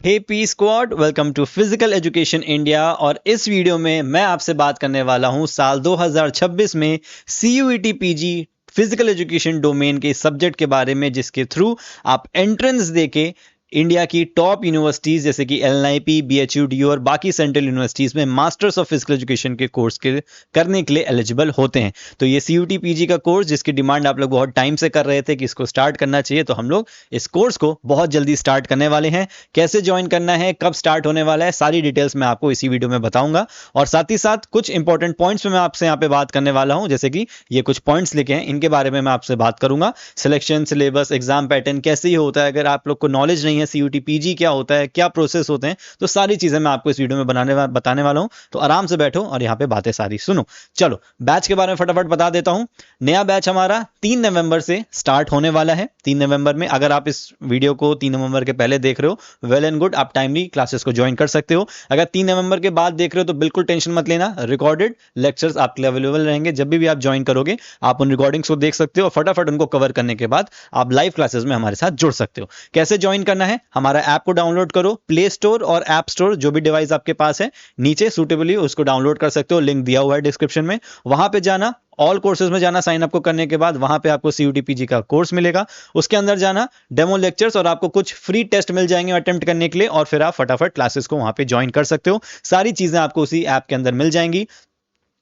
Hey P squad, welcome to physical education India. और इस video में मैं आपसे बात करने वाला हूं साल 2026 में CUET PG physical education domain के सब्जेक्ट के बारे में, जिसके थ्रू आप एंट्रेंस देके इंडिया की टॉप यूनिवर्सिटीज जैसे कि LNIP, BHU, DU और बाकी सेंट्रल यूनिवर्सिटीज में मास्टर्स ऑफ फिजिकल एजुकेशन के कोर्स के करने के लिए एलिजिबल होते हैं। तो ये CUET पीजी का कोर्स, जिसकी डिमांड आप लोग बहुत टाइम से कर रहे थे कि इसको स्टार्ट करना चाहिए, तो हम लोग इस कोर्स को बहुत जल्दी स्टार्ट करने वाले हैं। कैसे ज्वाइन करना है, कब स्टार्ट होने वाला है, सारी डिटेल्स मैं आपको इसी वीडियो में बताऊंगा। और साथ ही साथ कुछ इंपॉर्टेंट पॉइंट्स में मैं आपसे यहाँ पे बात करने वाला हूँ, जैसे कि ये कुछ पॉइंट्स लिखे हैं, इनके बारे में मैं आपसे बात करूंगा। सिलेक्शन, सिलेबस, एग्जाम पैटर्न कैसे ही होता है, अगर आप लोग को नॉलेज नहीं है CUET पीजी क्या होता है, क्या प्रोसेस होते हैं, तो सारी चीजें मैं आपको इस वीडियो में बताने वाला हूं। तो आराम से बैठो और यहाँ पे बातें सारी सुनो। चलो बैच के बारे में फटाफट बता देता हूं। नया बैच हमारा 3 नवंबर से स्टार्ट होने वाला है। 3 नवंबर में, अगर आप इस वीडियो को 3 नवंबर के पहले देख रहे हो, वेल एंड गुड, आप टाइमली क्लासेस को ज्वाइन कर सकते हो। अगर 3 नवंबर के बाद देख रहे हो तो बिल्कुल टेंशन मत लेना, रिकॉर्डेड लेक्चर्स आपके लिए अवेलेबल रहेंगे। जब भी आप ज्वाइन करोगे आप उन रिकॉर्डिंग्स को देख सकते हो और फटाफट उनको कवर करने के बाद आप लाइव क्लासेस में हमारे साथ जुड़ सकते हो। कैसे ज्वाइन करना है, हमारा ऐप को डाउनलोड करो, प्ले स्टोर और ऐप स्टोर जो भी डिवाइस आपके पास है, नीचे सुटेबली उसको डाउनलोड कर सकते हो, लिंक दिया हुआ है डिस्क्रिप्शन में। वहां पे जाना, ऑल कोर्सेज में जाना, साइन अप को करने के बाद वहां पे आपको CUET पीजी का कोर्स मिलेगा। उसके अंदर जाना, डेमो लेक्चर्स और आपको कुछ फ्री टेस्ट मिल जाएंगे अटेम्प्ट करने के लिए, और फिर आप फटाफट क्लासेस को वहां पे ज्वाइन कर सकते हो। सारी चीजें आपको उसी ऐप के अंदर मिल जाएंगी।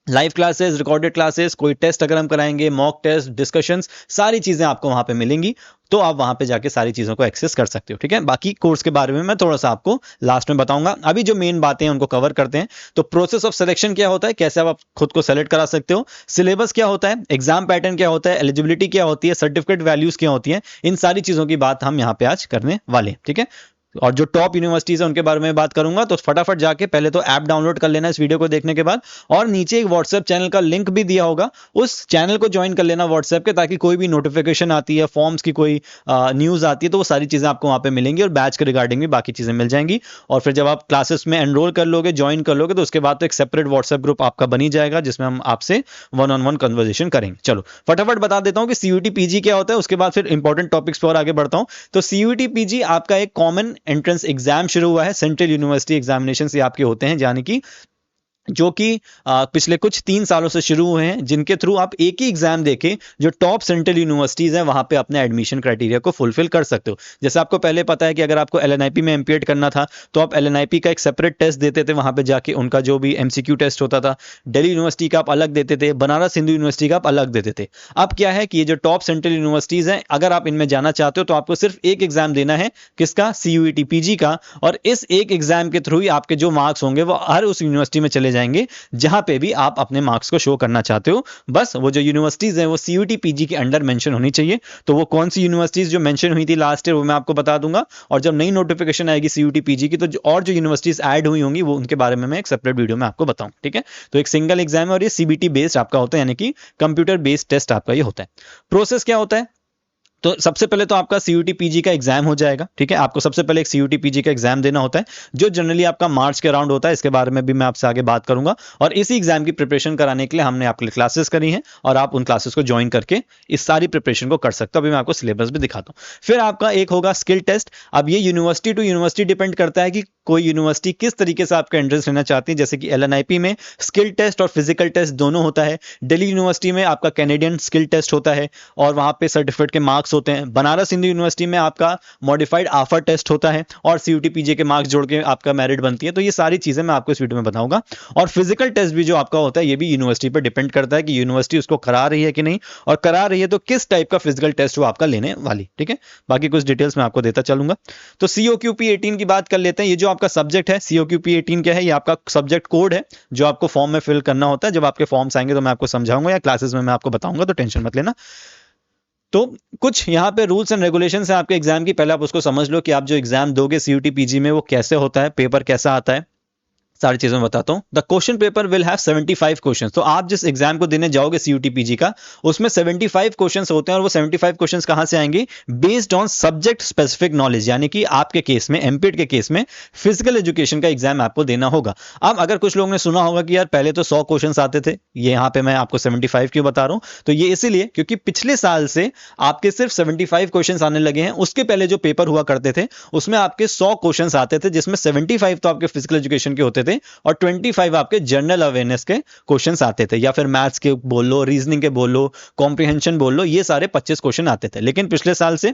लाइव क्लासेस, रिकॉर्डेड क्लासेस, कोई टेस्ट अगर हम कराएंगे, मॉक टेस्ट, डिस्कशंस, सारी चीजें आपको वहां पे मिलेंगी। तो आप वहां पे जाके सारी चीजों को एक्सेस कर सकते हो। ठीक है, बाकी कोर्स के बारे में मैं थोड़ा सा आपको लास्ट में बताऊंगा। अभी जो मेन बातें हैं उनको कवर करते हैं। तो प्रोसेस ऑफ सिलेक्शन क्या होता है, कैसे आप खुद को सेलेक्ट करा सकते हो, सिलेबस क्या होता है, एग्जाम पैटर्न क्या होता है, एलिजिबिलिटी क्या होती है, सर्टिफिकेट वैल्यूज क्या होती है, इन सारी चीजों की बात हम यहाँ पे आज करने वाले हैं। ठीक है, और जो टॉप यूनिवर्सिटीज है उनके बारे में बात करूंगा। तो फटाफट जाके पहले तो ऐप डाउनलोड कर लेना इस वीडियो को देखने के बाद, और नीचे एक व्हाट्सएप चैनल का लिंक भी दिया होगा, उस चैनल को ज्वाइन कर लेना व्हाट्सएप के, ताकि कोई भी नोटिफिकेशन आती है, फॉर्म्स की कोई न्यूज आती है, तो वो सारी चीजें आपको वहां पे मिलेंगी और बैच के रिगार्डिंग भी बाकी चीजें मिल जाएंगी। और फिर जब आप क्लासेस में एनरोल कर लोगे, ज्वाइन कर लोगे, तो उसके बाद तो एक सेपरेट व्हाट्सएप ग्रुप आपका बनी जाएगा, जिसमें हम आपसे वन ऑन वन कन्वर्सेशन करेंगे। चलो फटाफट बता देता हूँ कि CUET पीजी क्या होता है, उसके बाद फिर इंपॉर्टेंट टॉपिक्स पर आगे बढ़ता हूँ। तो CUET पीजी आपका एक कॉमन एंट्रेंस एग्जाम शुरू हुआ है। सेंट्रल यूनिवर्सिटी एग्जामिनेशन से आपके होते हैं, यानी कि जो कि पिछले कुछ 3 सालों से शुरू हुए हैं, जिनके थ्रू आप एक ही एग्जाम देके जो टॉप सेंट्रल यूनिवर्सिटीज हैं वहां पे अपने एडमिशन क्राइटेरिया को फुलफिल कर सकते हो। जैसे आपको पहले पता है कि अगर आपको LNIP में एमपीएड करना था तो आप LNIP का एक सेपरेट टेस्ट देते थे, वहां पे जाके उनका जो भी MCQ टेस्ट होता था। दिल्ली यूनिवर्सिटी का आप अलग देते थे, बनारस हिंदू यूनिवर्सिटी का आप अलग देते थे। अब क्या है कि ये जो टॉप सेंट्रल यूनिवर्सिटीज हैं, अगर आप इनमें जाना चाहते हो तो आपको सिर्फ एक एग्जाम देना है, किसका, CUET पीजी का। और इस एक एग्जाम के थ्रू ही आपके जो मार्क्स होंगे वो हर उस यूनिवर्सिटी में चले जाएंगे जहां पे भी आप अपने मार्क्स को शो करना चाहते हो। बस वो जो यूनिवर्सिटीज हैं वो CUET पीजी के अंडर मेंशन होनी चाहिए। तो वो कौन सी यूनिवर्सिटीज जो मेंशन हुई थी लास्ट ईयर, वो मैं आपको बता दूंगा। और जब नई नोटिफिकेशन आएगी CUET पीजी की, तो और जो यूनिवर्सिटीज ऐड हुई होंगी वो उनके बारे में मैं एक सेपरेट वीडियो में आपको बताऊं। ठीक है, तो एक सिंगल एग्जाम है और ये CBT बेस्ड आपका होता है, यानी कि कंप्यूटर बेस्ड टेस्ट आपका ये होता है। प्रोसेस क्या होता है, तो सबसे पहले तो आपका CUET पीजी का एग्जाम हो जाएगा। ठीक है, आपको सबसे पहले एक CUET पीजी का एग्जाम देना होता है, जो जनरली आपका मार्च के अराउंड होता है। इसके बारे में भी मैं आपसे आगे बात करूंगा। और इसी एग्जाम की प्रिपरेशन कराने के लिए हमने आपके लिए क्लासेस करी हैं, और आप उन क्लासेस को ज्वाइन करके इस सारी प्रिपरेशन को कर सकते हो। अभी मैं आपको सिलेबस भी दिखाता हूँ। फिर आपका एक होगा स्किल टेस्ट। अब ये यूनिवर्सिटी टू यूनिवर्सिटी डिपेंड करता है कि कोई यूनिवर्सिटी किस तरीके से आपका एंट्रेंस लेना चाहती है। जैसे कि LNIP में स्किल टेस्ट और फिजिकल टेस्ट दोनों होता है। दिल्ली यूनिवर्सिटी में आपका कैनेडियन स्किल टेस्ट होता है और वहां पे सर्टिफिकेट के मार्क्स होते हैं। बनारस हिंदू यूनिवर्सिटी में आपका मॉडिफाइड आफर टेस्ट होता है और CUET पीजी के मार्क्स जोड़ के आपका मेरिट बनती है। तो ये सारी चीजें मैं आपको इस वीडियो में बताऊंगा। और फिजिकल टेस्ट भी जो आपका होता है, ये भी यूनिवर्सिटी पर डिपेंड करता है कि यूनिवर्सिटी उसको करा रही है कि नहीं, और करा रही है तो किस टाइप का फिजिकल टेस्ट वो आपका लेने वाली। ठीक है, बाकी कुछ डिटेल्स मैं आपको देता चलूंगा। तो COQP 18 की बात कर लेते हैं। ये जो आपका सब्जेक्ट है COQP 18 क्या है, ये आपका सब्जेक्ट कोड है जो आपको फॉर्म में फिल करना होता है। जब आपके फॉर्म्स आएंगे तो मैं आपको समझाऊंगा, या क्लासेस में मैं आपको बताऊंगा, तो टेंशन मत लेना। तो कुछ यहाँ पे रूल्स एंड रेगुलेशंस हैं आपके एग्जाम की। पहले आप उसको समझ लो कि आप जो एग्जाम दोगे CUET पीजी में वो कैसे होता है, पेपर कैसा आता है। सारी चीज़ों में बताता हूँ। The question paper will have 75 question. तो आप जिस एग्जाम को देने जाओगे सीयूटी पीजी का, उसमें 75 क्वेश्चन होते हैं, और वो 75 क्वेश्चन कहाँ से आएंगे? Based on subject specific knowledge, यानी कि आपके केस में, एमपीट के केस में फिजिकल एजुकेशन का एग्जाम आपको देना होगा। अब अगर कुछ लोगों ने सुना होगा कि यार पहले तो 100 क्वेश्चन आते थे, ये यहाँ पे मैं आपको 75 क्यों बता रहा हूँ? तो ये इसीलिए क्योंकि पिछले साल से आपके सिर्फ 75 क्वेश्चन आने लगे हैं। उसके पहले जो पेपर हुआ करते थे उसमें आपके 100 क्वेश्चन आते थे, जिसमें 75 तो आपके फिजिकल एजुकेशन के होते थे और 25 आपके जनरल अवेयरनेस के क्वेश्चंस आते थे, या फिर मैथ्स के बोल लो, रीजनिंग के बोल लो, कॉम्प्रिहेंशन बोल लो, ये सारे 25 क्वेश्चन आते थे। लेकिन पिछले साल से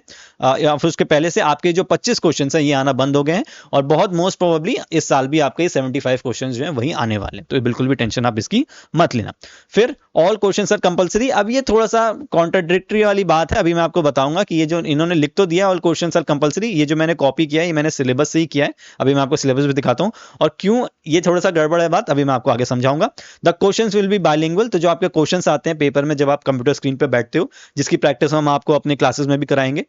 या फिर उसके पहले से आपके जो 25 क्वेश्चन है ये आना बंद हो गए हैं, और बहुत मोस्ट प्रोबेबली इस साल भी आपके 75 क्वेश्चन जो है वही आने वाले हैं। तो बिल्कुल भी टेंशन आप इसकी मत लेना। फिर ऑल क्वेश्चन आर कंपलसरी। अब ये थोड़ा सा कॉन्ट्राडिक्टरी वाली बात है, अभी मैं आपको बताऊंगा कि ये जो इन्होंने लिख तो दिया ऑल क्वेश्चन आर कंपलसरी, ये जो मैंने कॉपी किया है ये मैंने सिलेबस से ही किया है। अभी मैं आपको सिलेबस भी दिखाता हूं और क्यों ये थोड़ा सा गड़बड़ है बात, अभी मैं आपको आगे समझाऊंगा। The questions will be bilingual. तो जो आपके क्वेश्चंस आते हैं पेपर में जब आप कंप्यूटर स्क्रीन पे बैठते हो, जिसकी प्रैक्टिस हम आपको अपने क्लासेस में भी कराएंगे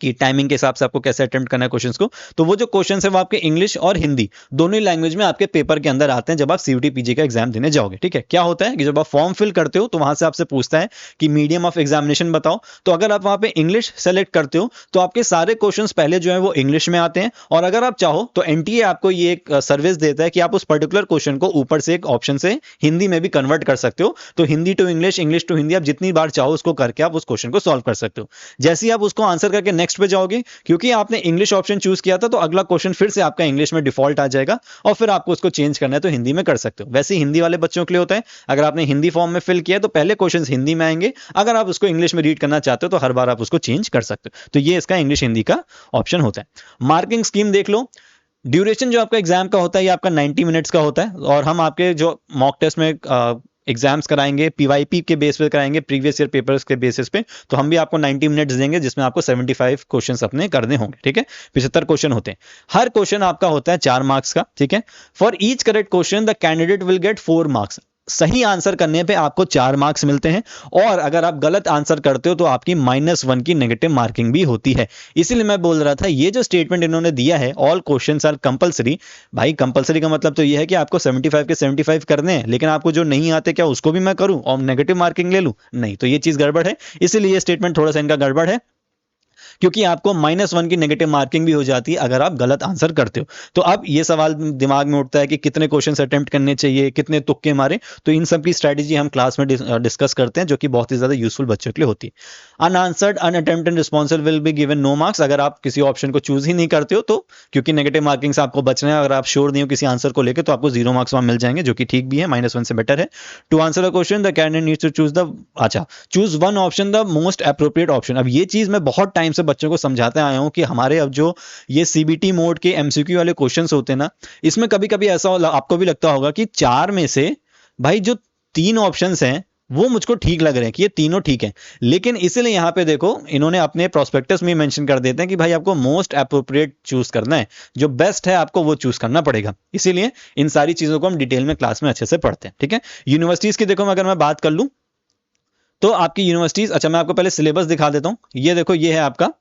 कि टाइमिंग के हिसाब से आपको कैसे अटेम्प्ट करना है क्वेश्चंस को, तो वो जो क्वेश्चंस है वो आपके इंग्लिश और हिंदी दोनों ही लैंग्वेज में आपके पेपर के अंदर आते हैं जब आप सीयूटी पीजी का एग्जाम देने जाओगे। ठीक है, क्या होता है कि जब आप फॉर्म फिल करते हो तो वहां से आपसे पूछता है कि मीडियम ऑफ एग्जामिनेशन बताओ। तो अगर आप वहां पे इंग्लिश सेलेक्ट करते हो तो आपके सारे क्वेश्चन पहले जो है वो इंग्लिश में आते हैं, और अगर आप चाहो तो एनटीए आपको ये एक सर्विस देता है कि आप उस पर्टिकुलर क्वेश्चन को ऊपर से एक ऑप्शन से हिंदी में भी कन्वर्ट कर सकते हो। तो Hindi to English, English to Hindi, आप जितनी बार चाहो उसको करके आप उस क्वेश्चन को सॉल्व कर सकते हो। जैसे ही आप उसको आंसर करके नेक्स्ट पे जाओगे, क्योंकि आपने इंग्लिश ऑप्शन चूज किया था, तो अगला क्वेश्चन फिर से आपका इंग्लिश में डिफॉल्ट आ जाएगा, और फिर आपको उसको चेंज करना है तो हिंदी में कर सकते हो। वैसे हिंदी वाले बच्चों के लिए होता है, अगर आपने हिंदी फॉर्म में फिल किया है तो पहले क्वेश्चंस हिंदी में आएंगे, अगर आप उसको इंग्लिश में रीड करना चाहते हो तो हर बार आप उसको चेंज कर सकते हो। तो ये इसका इंग्लिश हिंदी का ऑप्शन होता है। मार्किंग स्कीम देख लो। ड्यूरेशन जो आपका एग्जाम का होता है ये आपका 90 मिनट्स का होता है, और हम आपके जो मॉक टेस्ट में एग्जाम्स कराएंगे पीवाईपी के बेस पे कराएंगे, प्रीवियस ईयर पेपर्स के बेसिस पे, तो हम भी आपको 90 मिनट्स देंगे जिसमें आपको 75 क्वेश्चंस अपने करने होंगे। ठीक है, 75 क्वेश्चन होते हैं, हर क्वेश्चन आपका होता है 4 मार्क्स का। ठीक है, for each correct question the candidate will get 4 marks. सही आंसर करने पे आपको 4 मार्क्स मिलते हैं, और अगर आप गलत आंसर करते हो तो आपकी -1 की नेगेटिव मार्किंग भी होती है। इसीलिए मैं बोल रहा था ये जो स्टेटमेंट इन्होंने दिया है ऑल क्वेश्चंस आर कंपलसरी, भाई कंपलसरी का मतलब तो ये है कि आपको 75 के 75 करने हैं, लेकिन आपको जो नहीं आते क्या उसको भी मैं करूं और नेगेटिव मार्किंग ले लूं? नहीं, तो ये चीज गड़बड़ है, इसीलिए ये स्टेटमेंट थोड़ा सा इनका गड़बड़ है, क्योंकि आपको -1 की नेगेटिव मार्किंग भी हो जाती है अगर आप गलत आंसर करते हो। तो अब ये सवाल दिमाग में उठता है कि कितने क्वेश्चंस अटेम्प्ट करने चाहिए, कितने तुक्के मारे, तो इन सब की स्ट्रैटेजी हम क्लास में डिस्कस करते हैं, जो कि बहुत ही ज्यादा यूजफुल बच्चों के लिए होती है। Unanswered, unattempted responses will be given no marks. अगर आप किसी ऑप्शन को चूज ही नहीं करते हो तो, क्योंकि नेगेटिव मार्किंग से आपको बचना है, अगर आप श्योर नहीं हो किसी आंसर को लेकर तो आपको 0 मार्क्स वहां मिल जाएंगे, जो कि ठीक भी है, -1 से बेटर है। To answer the question the candidate needs to choose one option the most appropriate option. अब ये चीज मैं बहुत टाइम से बच्चों को समझाते आया हूं कि हमारे अब जो ये सीबीटी मोड के एमसीक्यू वाले क्वेश्चंस होते हैं ना, इसमें कभी कभी ऐसा आपको भी लगता होगा कि 4 में से भाई जो 3 ऑप्शंस हैं वो मुझको ठीक लग रहे हैं कि ये तीनों ठीक हैं, लेकिन इसीलिए यहां पे देखो इन्होंने अपने प्रोस्पेक्टस में मेंशन कर देते हैं कि भाई आपको मोस्ट एप्रोप्रिएट चूज करना है, जो बेस्ट है आपको वो चूज करना पड़ेगा। इसीलिए इन सारी चीजों को हम डिटेल में क्लास में अच्छे से पढ़ते हैं। ठीक है, यूनिवर्सिटीज की देखो अगर मैं बात कर लूं तो आपकी यूनिवर्सिटीज, अच्छा मैं आपको पहले सिलेबस दिखा देता हूं। ये देखो, ये है आपका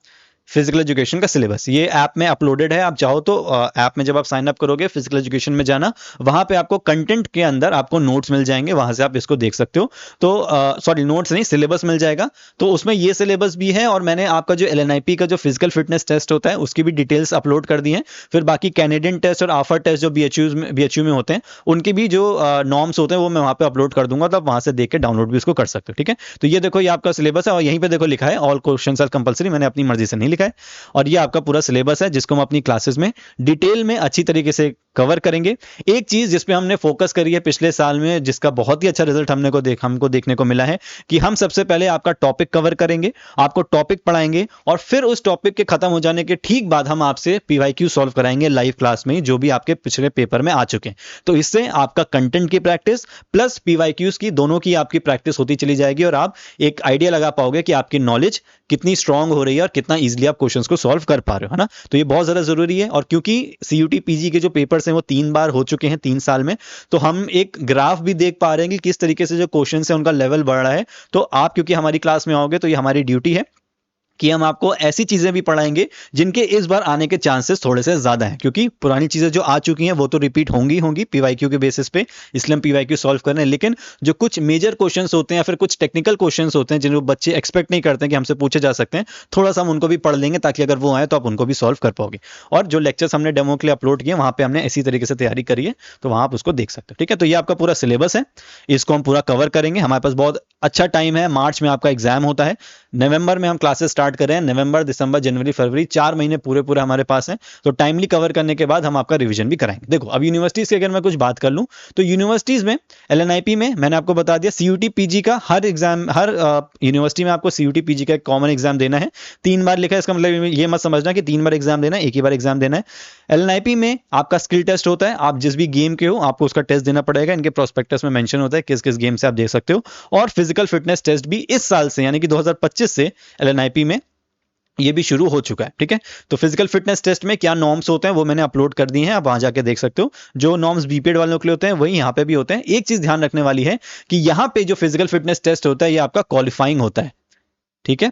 फिजिकल एजुकेशन का सिलेबस, ये ऐप में अपलोडेड है। आप चाहो तो ऐप में जब आप साइन अप करोगे फिजिकल एजुकेशन में जाना, वहां पे आपको कंटेंट के अंदर आपको नोट्स मिल जाएंगे, वहां से आप इसको देख सकते हो। तो सॉरी नोट्स नहीं, सिलेबस मिल जाएगा। तो उसमें ये सिलेबस भी है, और मैंने आपका जो एलएनआईपी का जो फिजिकल फिटनेस टेस्ट होता है उसकी भी डिटेल्स अपलोड कर दी है। फिर बाकी कैनेडियन टेस्ट और आफर टेस्ट जो बीएचयू में होते हैं उनके भी जो नॉर्म्स होते हैं वो मैं वहां पे अपलोड कर दूंगा, तो आप वहां से देख के डाउनलोड भी उसको कर सकते हो। ठीक है, तो ये देखो, ये आपका सिलेबस है और यहीं पे देखो लिखा है ऑल क्वेश्चंस आर कंपलसरी। मैंने अपनी मर्जी से नहीं लिखा है, और ये आपका पूरा सिलेबस है जिसको हम अपनी क्लासेस में डिटेल में अच्छी तरीके से कवर करेंगे। एक चीज जिसपे हमने फोकस करी है पिछले साल में, जिसका बहुत ही अच्छा रिजल्ट हमको देखने को मिला है, कि हम सबसे पहले आपका टॉपिक कवर करेंगे, आपको टॉपिक पढ़ाएंगे, और फिर उस टॉपिक के खत्म हो जाने के ठीक बाद हम आपसे पीवाईक्यू सॉल्व कराएंगे लाइव क्लास में, जो भी आपके पिछले पेपर में आ चुके हैं। तो इससे आपका कंटेंट की प्रैक्टिस प्लस पीवाईक्यूज की दोनों की आपकी प्रैक्टिस होती चली जाएगी, और आप एक आइडिया लगा पाओगे कि आपकी नॉलेज कितनी स्ट्रांग हो रही है और कितना इजीली आप क्वेश्चंस को सॉल्व कर पा रहे हो, है ना। तो ये बहुत ज्यादा जरूरी है, और क्योंकि सीयूटी पीजी के जो पेपर्स हैं वो 3 बार हो चुके हैं 3 साल में, तो हम एक ग्राफ भी देख पा रहे हैं कि किस तरीके से जो क्वेश्चंस है उनका लेवल बढ़ रहा है। तो आप क्योंकि हमारी क्लास में आओगे तो ये हमारी ड्यूटी है कि हम आपको ऐसी चीजें भी पढ़ाएंगे जिनके इस बार आने के चांसेस थोड़े से ज्यादा हैं, क्योंकि पुरानी चीजें जो आ चुकी हैं वो तो रिपीट होंगी पीवाईक्यू के बेसिस पे, इसलिए हम पीवाईक्यू सॉल्व कर रहे हैं। लेकिन जो कुछ मेजर क्वेश्चंस होते हैं या फिर कुछ टेक्निकल क्वेश्चंस होते हैं जिनको बच्चे एक्सपेक्ट नहीं करते हैं कि हमसे पूछे जा सकते हैं, थोड़ा सा हम उनको भी पढ़ लेंगे ताकि अगर वो आए तो आप उनको भी सॉल्व कर पाओगे। और जो लेक्चर्स हमने डेमो के लिए अपलोड किए वहां पे हमने इसी तरीके से तैयारी करी है, तो वहां आप उसको देख सकते हो। ठीक है, तो ये आपका पूरा सिलेबस है, इसको हम पूरा कवर करेंगे। हमारे पास बहुत अच्छा टाइम है, मार्च में आपका एग्जाम होता है, नवंबर में हम क्लासेस स्टार्ट कर रहे हैं, नवंबर दिसंबर जनवरी फरवरी 4 महीने पूरे पूरे हमारे पास हैं। तो टाइमली कवर करने के बाद हम आपका रिवीजन भी कराएंगे। देखो अब यूनिवर्सिटीज की अगर मैं कुछ बात कर लूं तो यूनिवर्सिटीज में एलएनआईपी में मैंने आपको बता दिया सीयूटी पीजी का हर एग्जाम, हर यूनिवर्सिटी में आपको सीयूटी पीजी का एक कॉमन एग्जाम देना है। 3 बार लिखा है, इसका मतलब ये मत समझना कि 3 बार एग्जाम देना है, एक ही बार एग्जाम देना है। एलएनआईपी में आपका स्किल टेस्ट होता है, आप जिस भी गेम के हो आपको उसका टेस्ट देना पड़ेगा, इनके प्रोस्पेक्टस में मेंशन होता है किस किस गेम से आप दे सकते हो। और फिजिकल फिटनेस टेस्ट भी इस साल से यानी कि 2025 से एलएनआईपी में ये भी शुरू हो चुका है। ठीक है, तो फिजिकल फिटनेस टेस्ट में क्या नॉर्म्स होते हैं वो मैंने अपलोड कर दिए हैं, आप वहां जाके देख सकते हो। जो नॉर्म्स बीपीएड वालों के लिए होते हैं वही यहाँ पे भी होते हैं। एक चीज ध्यान रखने वाली है कि यहाँ पे जो फिजिकल फिटनेस टेस्ट होता है ये आपका क्वालिफाइंग होता है। ठीक है,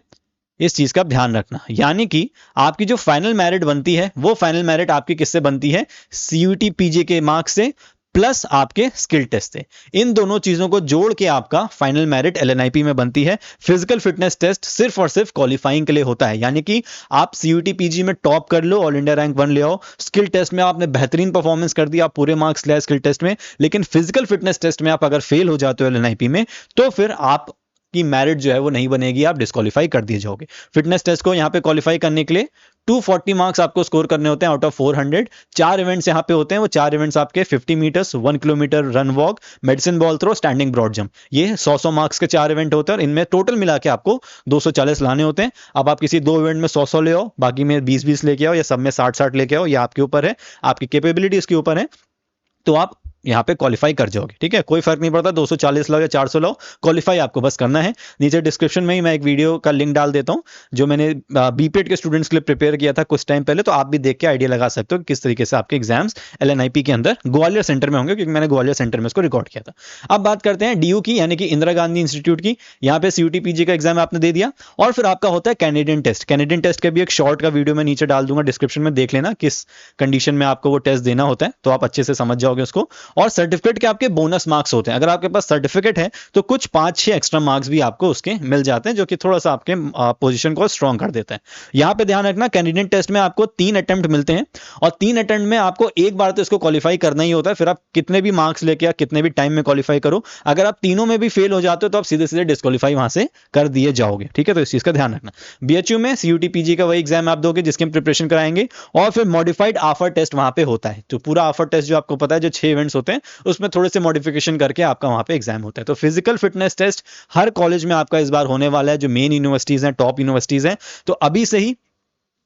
इस चीज का ध्यान रखना, यानी कि आपकी जो फाइनल मेरिट बनती है वो फाइनल मेरिट आपकी किससे बनती है, सीयूटी पीजे के मार्क्स से प्लस आपके स्किल टेस्ट से। इन दोनों चीजों को जोड़ के आपका फाइनल मेरिट एलएनआईपी में बनती है। फिजिकल फिटनेस टेस्ट सिर्फ और सिर्फ क्वालिफाइंग के लिए होता है, यानी कि आप सीयूटी पीजी में टॉप कर लो, ऑल इंडिया रैंक 1 ले आओ, स्किल टेस्ट में आपने बेहतरीन परफॉर्मेंस कर दी, आप पूरे मार्क्स ले स्किल टेस्ट में, लेकिन फिजिकल फिटनेस टेस्ट में आप अगर फेल हो जाते हो एलएनआईपी में तो फिर आप की मेरिट जो है वो नहीं बनेगी, आप डिस्क्वालीफाई कर दिए जाओगे। फिटनेस टेस्ट को यहाँ पे क्वालिफाई करने के लिए 240 मार्क्स आपको स्कोर करने होते हैं आउट ऑफ 400। 4 इवेंट्स यहाँ पे होते हैं, वो 4 इवेंट्स आपके 50 meters, 1 kilometer run walk, medicine ball throw, standing broad jump, ये 100 मार्क्स के 4 इवेंट होते हैं और इनमें टोटल मिला के आपको 240 लाने होते हैं। अब आप किसी 2 इवेंट में 100 ले आओ, बाकी में 20 लेके आओ, या सब में 60 लेके आओ, ये आपके ऊपर है, आपकी कैपेबिलिटी इसके ऊपर है, तो आप यहाँ पे क्वालिफाई कर जाओगे। ठीक है, कोई फर्क नहीं पड़ता 240 लाओ या 400 लाओ, क्वालिफाई आपको बस करना है। नीचे डिस्क्रिप्शन में ही मैं एक वीडियो का लिंक डाल देता हूँ जो मैंने बीपीएड के स्टूडेंट्स के लिए प्रिपेयर किया था कुछ टाइम पहले, तो आप भी देख के आइडिया लगा सकते हो कि किस तरीके से आपके एग्जाम्स एलएनआईपी के अंदर ग्वालियर सेंटर में होंगे, क्योंकि मैंने ग्वालियर सेंटर में इसको रिकॉर्ड किया था। अब बात करते हैं डीयू की, यानी कि इंदिरा गांधी इंस्टीट्यूट की। यहाँ पे सीयूटी पीजी का एग्जाम आपने दे दिया और फिर आपका होता है कैनेडियन टेस्ट। कैनेडियन टेस्ट का भी एक शॉर्ट का वीडियो मैं नीचे डाल दूंगा डिस्क्रिप्शन में, देख लेना किस कंडीशन में आपको वो टेस्ट देना होता है, तो आप अच्छे से समझ जाओगे उसको। और सर्टिफिकेट के आपके बोनस मार्क्स होते हैं, अगर आपके पास सर्टिफिकेट है तो कुछ 5-6 एक्स्ट्रा मार्क्स भी आपको उसके मिल जाते हैं, जो कि थोड़ा सा आपके पोजीशन को स्ट्रॉन्ग कर देते हैं। यहां पे ध्यान रखना, कैनेडियन टेस्ट में आपको 3 अटेम्प्ट मिलते हैं और 3 अटेम्प्ट में आपको एक बार तो इसको क्वालिफाई करना ही होता है, फिर आप कितने भी मार्क्स लेके या कितने भी टाइम में क्वालिफाई करो, अगर आप तीनों में भी फेल हो जाते हो तो आप सीधे सीधे डिस्क्वालीफाई वहां से कर दिए जाओगे। ठीक है, तो इस चीज का ध्यान रखना। बीएचयू में सीयूटी पीजी का वही एग्जाम आप दोगे जिसकी हम प्रिपरेशन कराएंगे, और फिर मॉडिफाइड ऑफर टेस्ट वहां पे होता है। तो पूरा ऑफर टेस्ट जो आपको पता है, जो 6 इवेंट्स होते हैं उसमें थोड़े से मॉडिफिकेशन करके आपका वहां पे एग्जाम होता है। तो फिजिकल फिटनेस टेस्ट हर कॉलेज में आपका इस बार होने वाला है, जो मेन यूनिवर्सिटीज हैं, टॉप यूनिवर्सिटीज हैं। तो अभी से ही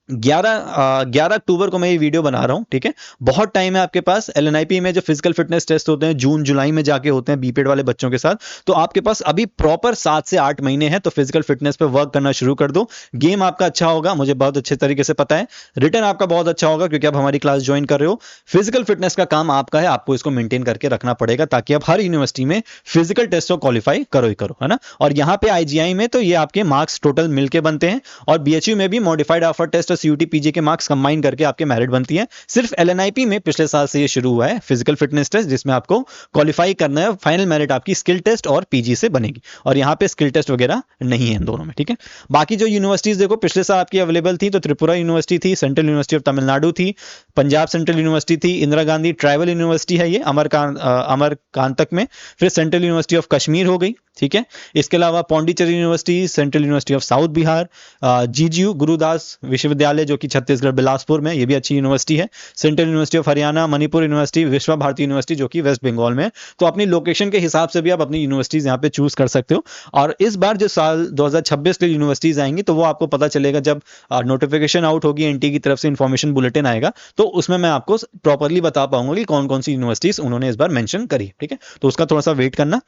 11 अक्टूबर को मैं ये वीडियो बना रहा हूं। ठीक है, बहुत टाइम है आपके पास। एलएनआईपी में जो फिजिकल फिटनेस टेस्ट होते हैं जून जुलाई में जाके होते हैं बीपीएड वाले बच्चों के साथ, तो आपके पास अभी प्रॉपर 7 से 8 महीने हैं, तो फिजिकल फिटनेस पे वर्क करना शुरू कर दो। गेम आपका अच्छा होगा, मुझे बहुत अच्छे तरीके से पता है। रिटर्न आपका बहुत अच्छा होगा क्योंकि आप हमारी क्लास ज्वाइन कर रहे हो। फिजिकल फिटनेस का काम आपका है, आपको इसको मेंटेन करके रखना पड़ेगा ताकि आप हर यूनिवर्सिटी में फिजिकल टेस्ट को क्वालिफाई करो ही करो, है ना। और यहाँ पे आईजीआई में तो ये आपके मार्क्स टोटल मिलके बनते हैं, और बीएचयू में भी मॉडिफाइड ऑफर टेस्ट और सीयूटी पीजी के कंबाइन करके आपके मेरिट बनती है। सिर्फ एलएनआईपी में पिछले साल से ये शुरू हुआ है फिजिकल फिटनेस टेस्ट, जिसमें आपको क्वालिफाई करना है। फाइनल मेरिट आपकी स्किल टेस्ट और पीजी से बनेगी, और यहाँ पे स्किल टेस्ट वगैरह नहीं है इन दोनों में। ठीक है, बाकी जो यूनिवर्सिटीज देखो पिछले साल आपकी अवेलेबल थी, तो त्रिपुरा यूनिवर्सिटी थी, सेंट्रल यूनिवर्सिटी ऑफ तमिलनाडु थी, पंजाब सेंट्रल यूनिवर्सिटी थी, इंदिरा गांधी ट्राइबल यूनिवर्सिटी है ये अमरकांतक में, फिर सेंट्रल यूनिवर्सिटी ऑफ कश्मीर हो गई। ठीक है, इसके अलावा Pondicherry university, central university of south Bihar, GGU Gurudas विश्वविद्यालय जो कि छत्तीसगढ़ बिलासपुर में, ये भी अच्छी यूनिवर्सिटी है, central university of Haryana, Manipur university, विश्व भारती यूनिवर्सिटी जो कि वेस्ट बंगाल में। तो अपनी लोकेशन के हिसाब से भी आप अपनी यूनिवर्सिटीज यहाँ पे चूज कर सकते हो। और इस बार जो साल 2026 के यूनिवर्सिटीज आएंगी तो वो आपको पता चलेगा जब नोटिफिकेशन आउट होगी, एनटी की तरफ से इंफॉर्मेशन बुलेटिन आएगा, तो उसमें मैं आपको प्रॉपरली बता पाऊंगा कि कौन कौन सी यूनिवर्सिटीज उन्होंने इस बार मेंशन करी। ठीक है, तो उसका थोड़ा सा वेट करना।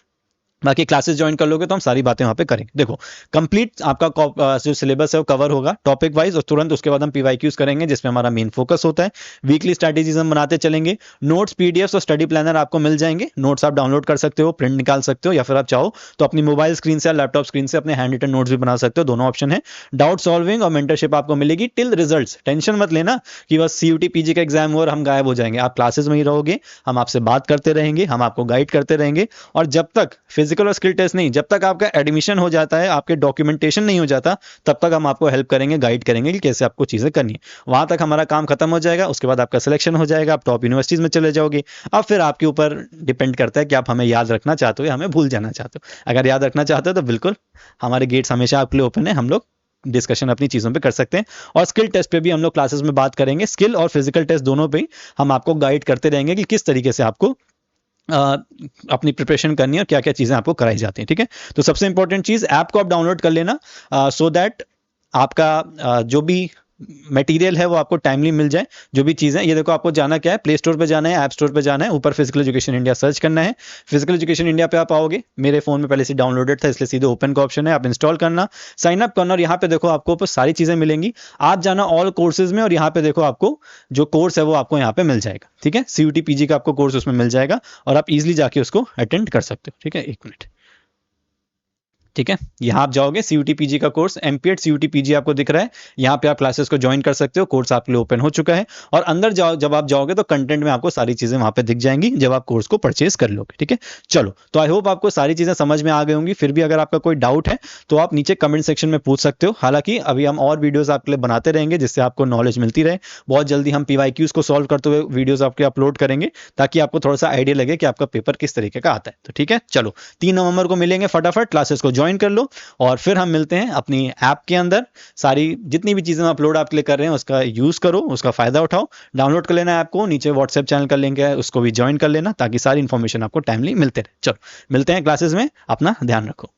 बाकी क्लासेस ज्वाइन कर लोगे तो हम सारी बातें वहां पे करेंगे। देखो, कंप्लीट आपका जो सिलेबस है वो कवर होगा टॉपिक वाइज, और तुरंत उसके बाद हम पीवाईक्यूज करेंगे जिसमें हमारा मेन फोकस होता है। वीकली स्ट्रैटेजीज हम बनाते चलेंगे। नोट्स, पीडीएफ्स और स्टडी प्लानर आपको मिल जाएंगे। नोट्स आप डाउनलोड कर सकते हो, प्रिंट निकाल सकते हो, या फिर आप चाहो तो अपनी मोबाइल स्क्रीन से या लैपटॉप स्क्रीन से अपने हैंड रिटन नोट्स भी बना सकते हो, दोनों ऑप्शन है। डाउट सॉल्विंग और मेंटरशिप आपको मिलेगी टिल रिजल्ट्स। टेंशन मत लेना कि बस सीयूटी पीजी का एग्जाम हो और हम गायब हो जाएंगे। आप क्लासेस में ही रहोगे, हम आपसे बात करते रहेंगे, हम आपको गाइड करते रहेंगे, और जब तक फिजिकल और स्किल टेस्ट नहीं, जब तक आपका एडमिशन हो जाता है, आपके डॉक्यूमेंटेशन नहीं हो जाता, तब तक हम आपको हेल्प करेंगे, गाइड करेंगे कि कैसे आपको चीजें करनी है। वहां तक हमारा काम खत्म हो जाएगा, उसके बाद आपका सिलेक्शन हो जाएगा, आप टॉप यूनिवर्सिटीज में चले जाओगे। अब फिर आपके ऊपर डिपेंड करता है कि आप हमें याद रखना चाहते हो या हमें भूल जाना चाहते हो। अगर याद रखना चाहते हो तो बिल्कुल हमारे गेट्स हमेशा आपके लिए ओपन है, हम लोग डिस्कशन अपनी चीजों पे कर सकते हैं। और स्किल टेस्ट पे भी हम लोग क्लासेस में बात करेंगे, स्किल और फिजिकल टेस्ट दोनों पे हम आपको गाइड करते रहेंगे कि किस तरीके से आपको अपनी प्रिपरेशन करनी है और क्या क्या चीजें आपको कराई जाती हैं। ठीक है, तो सबसे इंपॉर्टेंट चीज, ऐप को आप डाउनलोड कर लेना सो दैट आपका जो भी मटेरियल है वो आपको टाइमली मिल जाए। जो भी चीजें, ये देखो आपको जाना क्या है, प्ले स्टोर पे जाना है, ऐप स्टोर पे जाना है, ऊपर फिजिकल एजुकेशन इंडिया सर्च करना है। फिजिकल एजुकेशन इंडिया पे आप आओगे, मेरे फोन में पहले से डाउनलोडेड था इसलिए सीधे ओपन का ऑप्शन है, आप इंस्टॉल करना, साइन अप करना, और यहाँ पे देखो आपको ऊपर सारी चीजें मिलेंगी। आप जाना ऑल कोर्सेज में, और यहाँ पे देखो आपको जो कोर्स है वो आपको यहाँ पे मिल जाएगा। ठीक है, सीयूटी पीजी का आपको कोर्स उसमें मिल जाएगा और आप इजिली जाके उसको अटेंड कर सकते हो। ठीक है, एक मिनट। ठीक है, यहाँ आप जाओगे, सीयूटी पीजी का कोर्स एमपीएड सीयूटी पीजी आपको दिख रहा है, यहाँ पे आप क्लासेस को ज्वाइन कर सकते हो। कोर्स आपके लिए ओपन हो चुका है, और अंदर जाओ, जब आप जाओगे तो कंटेंट में आपको सारी चीजें वहां पे दिख जाएंगी जब आप कोर्स को परचेज कर लोगे। ठीक है, चलो, तो आई होप आपको सारी चीजें समझ में आ गई होंगी। फिर भी अगर आपका कोई डाउट है तो आप नीचे कमेंट सेक्शन में पूछ सकते हो। हालांकि अभी हम और वीडियोस आपके लिए बनाते रहेंगे जिससे आपको नॉलेज मिलती रहे। बहुत जल्दी हम पीवाईक्यूज को सॉल्व करते हुए वीडियोस आपके अपलोड करेंगे, ताकि आपको थोड़ा सा आइडिया लगे कि आपका पेपर किस तरीके का आता है। तो ठीक है, चलो, 3 नवंबर को मिलेंगे, फटाफट क्लासेस को ज्वाइन कर लो, और फिर हम मिलते हैं अपनी ऐप के अंदर। सारी जितनी भी चीजें अपलोड आपके लिए कर रहे हैं उसका यूज करो, उसका फायदा उठाओ। डाउनलोड कर लेना ऐप को, नीचे व्हाट्सएप चैनल का लिंक है, उसको भी ज्वाइन कर लेना, ताकि सारी इंफॉर्मेशन आपको टाइमली मिलते रहे। चलो, मिलते हैं क्लासेस में, अपना ध्यान रखो।